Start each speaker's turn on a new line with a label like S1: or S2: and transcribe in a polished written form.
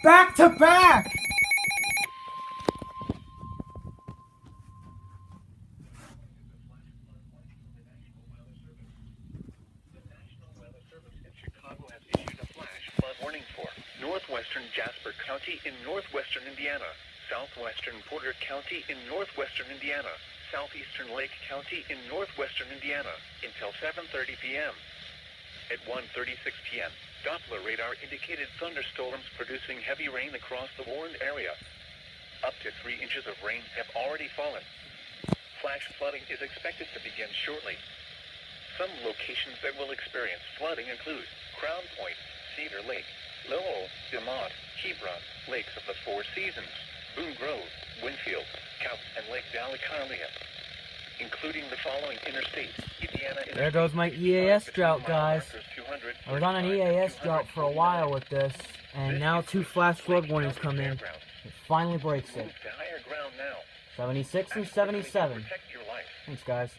S1: Back to back!
S2: Warning for northwestern Jasper County in northwestern Indiana, southwestern Porter County in northwestern Indiana, southeastern Lake County in northwestern Indiana until 7:30 p.m. At 1:36 p.m., Doppler radar indicated thunderstorms producing heavy rain across the warned area. Up to 3 inches of rain have already fallen. Flash flooding is expected to begin shortly. Some locations that will experience flooding include Crown Point, Cedar Lake, Lowell, DeMont, Hebron, Lakes of the Four Seasons, Boone Grove, Winfield, Count, and Lake Dalecarlia, including the following interstates. Indiana
S1: There goes my EAS drought, guys. I was on an EAS drought for a while with this, and now 2 flash flood warnings come in. It finally breaks it. 76 and 77. Thanks, guys.